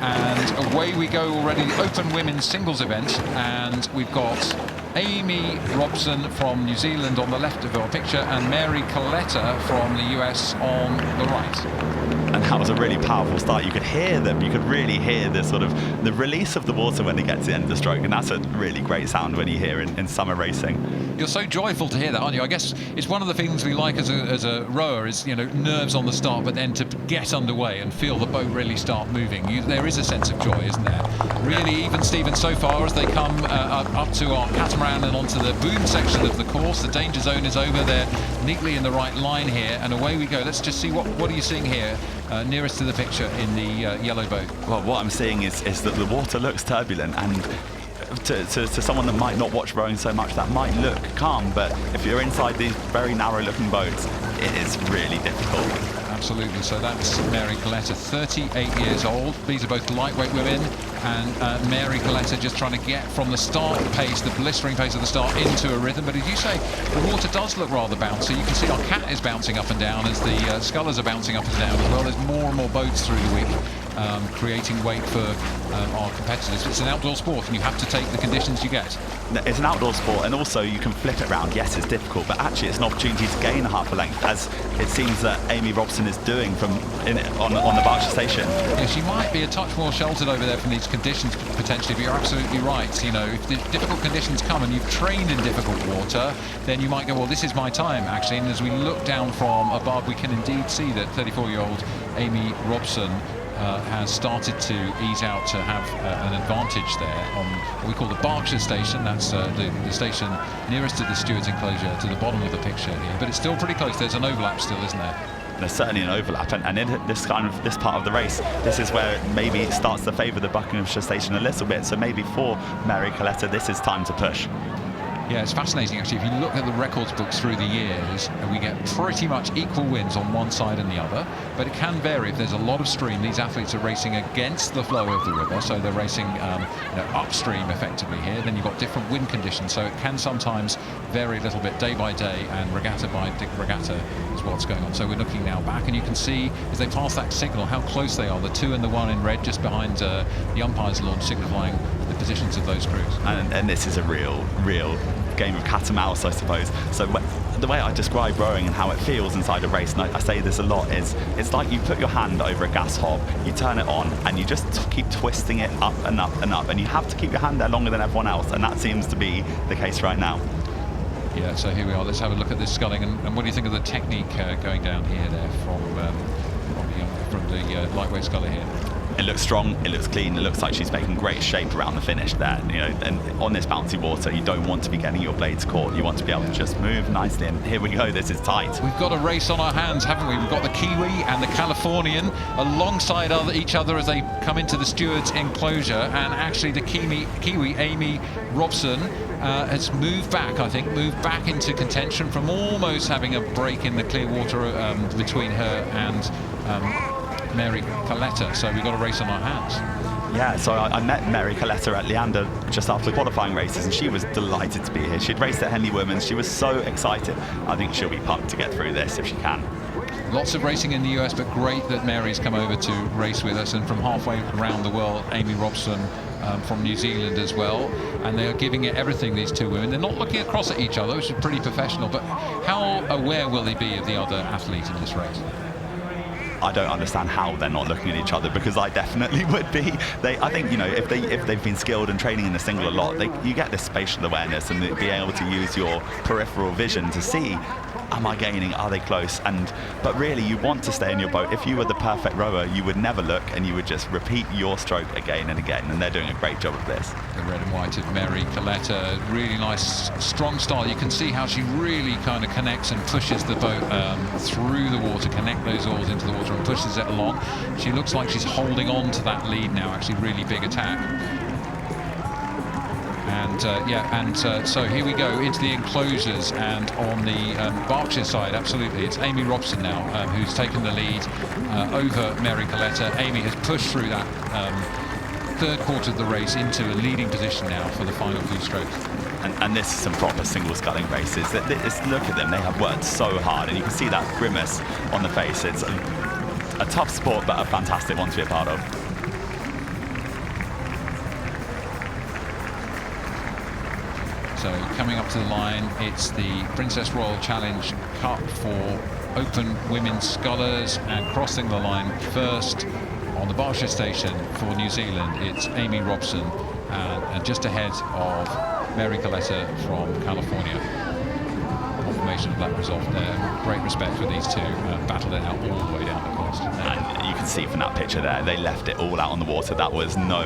And away we go already, the open women's singles event, and we've got Amy Robson from New Zealand on the left of our picture and Mary Kaleta from the US on the right. And that was a really powerful start. You could hear them. You could really hear the sort of the release of the water when they get to the end of the stroke, and that's a really great sound when you hear in summer racing. You're so joyful to hear that, aren't you? I guess it's one of the things we like as a rower is, you know, nerves on the start, but then to get underway and feel the boat really start moving. There is a sense of joy, isn't there? Really, even Stephen, so far as they come up to our catamaran and onto the boom section of the course, the danger zone is over. They're neatly in the right line here, and away we go. Let's just see what are you seeing here, nearest to the picture in the yellow boat. Well, what I'm seeing is that the water looks turbulent, and to someone that might not watch rowing so much, that might look calm, but if you're inside these very narrow looking boats, it is really difficult. Absolutely. So that's Mary Kaleta, 38 years old. These are both lightweight women, and Mary Kaleta just trying to get from the start pace, the blistering pace of the start, into a rhythm. But as you say, the water does look rather bouncy. You can see our cat is bouncing up and down as the scullers are bouncing up and down as well. There's more and more boats through the week, creating weight for our competitors. It's an outdoor sport, and you have to take the conditions you get. It's an outdoor sport, and also you can flip it around. Yes, it's difficult, but actually it's an opportunity to gain a half a length, as it seems that Amy Robson is doing on the Berkshire station. Yeah, she might be a touch more sheltered over there from these conditions potentially, but you're absolutely right. You know, if the difficult conditions come and you've trained in difficult water, then you might go, well, this is my time, actually. And as we look down from above, we can indeed see that 34-year-old Amy Robson has started to ease out to have an advantage there on what we call the Berkshire station. That's the station nearest to the steward's enclosure, to the bottom of the picture here. But it's still pretty close. There's an overlap still, isn't there? There's certainly an overlap, and in this part of the race, this is where it maybe starts to favour the Buckinghamshire station a little bit. So maybe for Mary Kaleta, this is time to push. Yeah, it's fascinating actually. If you look at the records books through the years, we get pretty much equal wins on one side and the other, but it can vary if there's a lot of stream. These athletes are racing against the flow of the river, so they're racing upstream effectively here. Then you've got different wind conditions, so it can sometimes vary a little bit day by day, and regatta by regatta is what's going on. So we're looking now back, and you can see as they pass that signal how close they are. The 2 and the 1 in red just behind the umpire's launch, signifying the positions of those crews. And this is a real game of cat and mouse, I suppose. So the way I describe rowing and how it feels inside a race, and I say this a lot, is it's like you put your hand over a gas hob, you turn it on, and you just keep twisting it up and up and up, and you have to keep your hand there longer than everyone else, and that seems to be the case right now. Yeah, so here we are. Let's have a look at this sculling, and what do you think of the technique going down here there from the lightweight sculler here? It looks strong, it looks clean, it looks like she's making great shape around the finish there. You know, and on this bouncy water, you don't want to be getting your blades caught. You want to be able to just move nicely, and here we go, this is tight. We've got a race on our hands, haven't we? We've got the Kiwi and the Californian alongside each other as they come into the steward's enclosure, and actually the Kiwi, Amy Robson, has moved back, I think, into contention from almost having a break in the clear water between her and Mary Kaleta, so we've got a race on our hands. Yeah, so I met Mary Kaleta at Leander just after the qualifying races, and she was delighted to be here. She'd raced at Henley Women's, she was so excited. I think she'll be pumped to get through this if she can. Lots of racing in the US, but great that Mary's come over to race with us, and from halfway around the world, Amy Robson from New Zealand as well, and they are giving it everything, these two women. They're not looking across at each other, which is pretty professional, but how aware will they be of the other athlete in this race? I don't understand how they're not looking at each other, because I definitely would be. I think, you know, if they've been skilled and training in the single a lot, you get this spatial awareness and being able to use your peripheral vision to see, am I gaining, are they close? But really you want to stay in your boat. If you were the perfect rower, you would never look, and you would just repeat your stroke again and again, and they're doing a great job of this. The red and white of Mary Kaleta, really nice strong style. You can see how she really kind of connects and pushes the boat through the water, connect those oars into the water and pushes it along. She looks like she's holding on to that lead now, actually really big attack. And so here we go into the enclosures, and on the Berkshire side, absolutely, it's Amy Robson now who's taken the lead over Mary Kaleta. Amy has pushed through that third quarter of the race into a leading position now for the final few strokes. And this is some proper single sculling races. Look at them, they have worked so hard, and you can see that grimace on the face. It's a tough sport, but a fantastic one to be a part of. So coming up to the line, it's the Princess Royal Challenge Cup for open women's scullers, and crossing the line first on the Berkshire station for New Zealand, it's Amy Robson, and just ahead of Mary Kaleta from California. Confirmation of that result there. Great respect for these two, battled it out all the way down the coast. And you can see from that picture there, they left it all out on the water. That was no